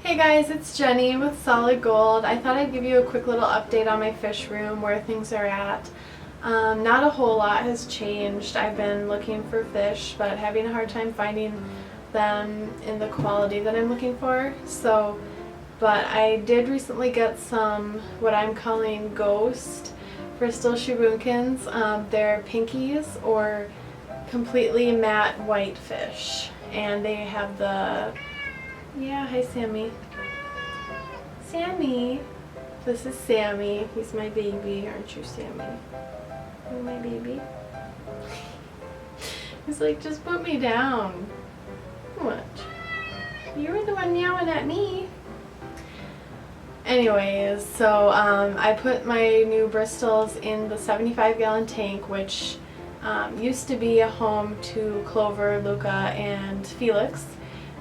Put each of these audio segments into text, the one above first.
Hey guys, it's Jenny with Solid Gold. I thought I'd give you a quick little update on my fish room, where things are at. Not a whole lot has changed. I've been looking for fish, but having a hard time finding them in the quality that I'm looking for. But I did recently get some, what I'm calling ghost bristol shubunkins. They're pinkies or completely matte white fish. And they have the yeah, hi Sammy. Sammy. This is Sammy. He's my baby, aren't you, Sammy? You're my baby. He's like, just put me down. What? You were the one yelling at me. Anyways, so I put my new bristols in the 75-gallon tank, which used to be a home to Clover, Luca, and Felix.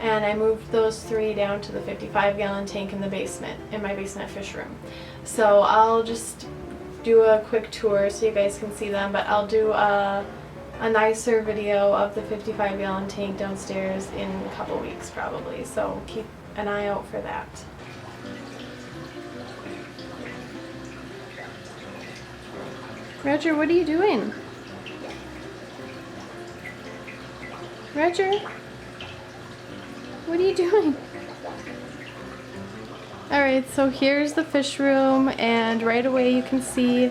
And I moved those three down to the 55-gallon tank in the basement, in my basement fish room. So I'll just do a quick tour so you guys can see them, but I'll do a nicer video of the 55-gallon tank downstairs in a couple weeks probably, so keep an eye out for that. Roger, what are you doing? Roger? What are you doing? Alright, so here's the fish room, and right away you can see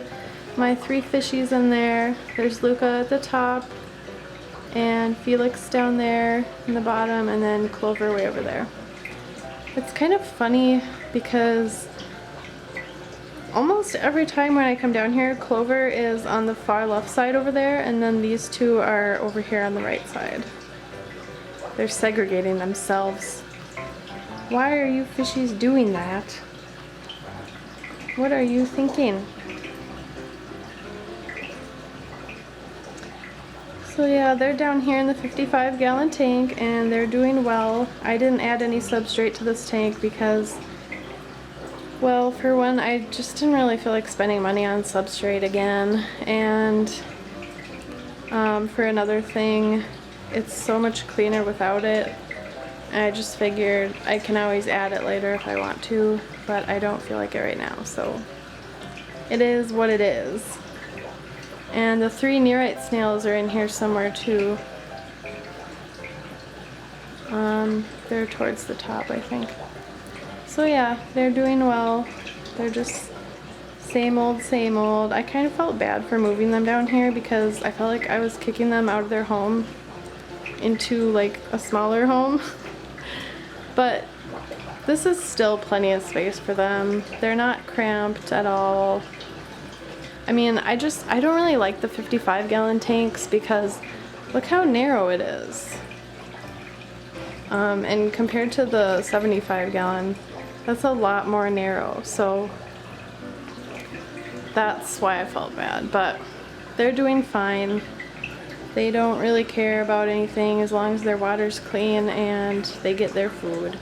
my three fishies in there. There's Luca at the top, and Felix down there in the bottom, and then Clover way over there. It's kind of funny because almost every time when I come down here, Clover is on the far left side over there, and then these two are over here on the right side. They're segregating themselves. Why are you fishies doing that? What are you thinking? So yeah, they're down here in the 55-gallon tank and they're doing well. I didn't add any substrate to this tank because, well, for one, I just didn't really feel like spending money on substrate again. And for another thing, it's so much cleaner without it. I just figured I can always add it later if I want to, but I don't feel like it right now, so it is what it is. And the three nearite snails are in here somewhere too. They're towards the top, I think. So yeah, they're doing well. They're just same old, same old. I kind of felt bad for moving them down here because I felt like I was kicking them out of their home into like a smaller home. But this is still plenty of space for them. They're not cramped at all. I mean, I don't really like the 55-gallon tanks because look how narrow it is. And compared to the 75-gallon, that's a lot more narrow. So that's why I felt bad. But they're doing fine. They don't really care about anything as long as their water's clean and they get their food.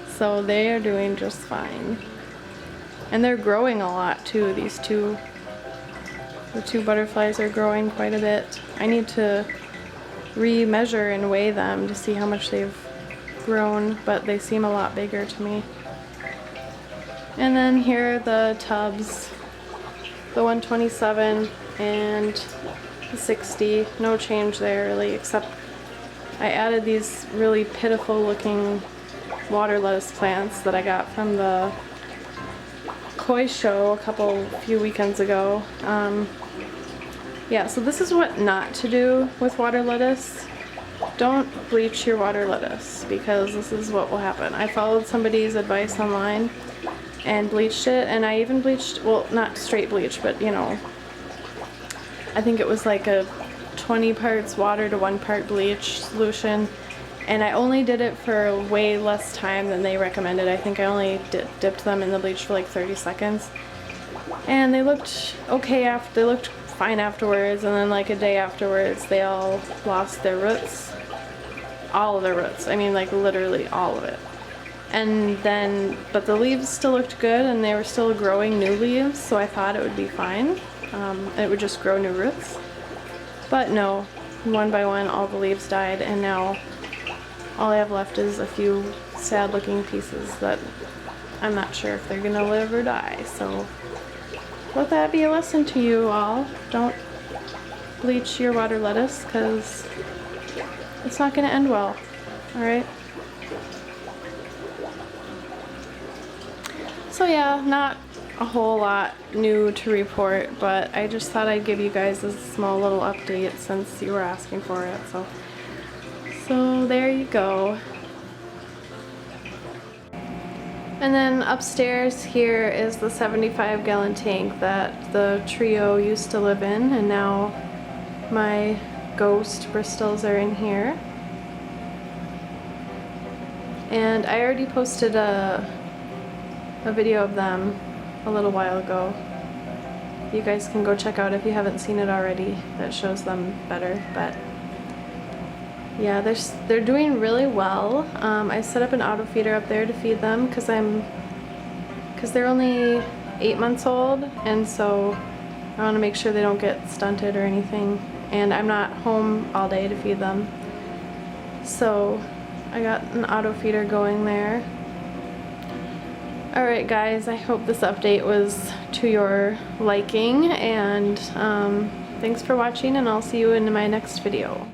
So they are doing just fine. And they're growing a lot too, these two. The two butterflies are growing quite a bit. I need to re-measure and weigh them to see how much they've grown, but they seem a lot bigger to me. And then here are the tubs, the 127 and 60, no change there really, except I added these really pitiful looking water lettuce plants that I got from the koi show a few weekends ago. Yeah, so this is what not to do with water lettuce. Don't bleach your water lettuce because this is what will happen. I followed somebody's advice online and bleached it, and I even bleached, well, not straight bleach, but you know, I think it was like a 20 parts water to 1 part bleach solution, and I only did it for way less time than they recommended. I think I only dipped them in the bleach for like 30 seconds, and they looked okay they looked fine afterwards, and then like a day afterwards they all lost their roots, all of their roots. I mean, like literally all of it. And then, but the leaves still looked good and they were still growing new leaves, so I thought it would be fine. It would just grow new roots. But no, one by one all the leaves died, and now all I have left is a few sad looking pieces that I'm not sure if they're gonna live or die. So let that be a lesson to you all. Don't bleach your water lettuce because it's not gonna end well, all right? So yeah, not a whole lot new to report, but I just thought I'd give you guys a small little update since you were asking for it. So there you go. And then upstairs here is the 75-gallon tank that the trio used to live in, and now my ghost bristols are in here. And I already posted a video of them a little while ago. You guys can go check out if you haven't seen it already. That shows them better, but yeah, they're doing really well. I set up an auto feeder up there to feed them because they're only 8 months old, and so I want to make sure they don't get stunted or anything. And I'm not home all day to feed them, so I got an auto feeder going there. Alright guys, I hope this update was to your liking, and thanks for watching, and I'll see you in my next video.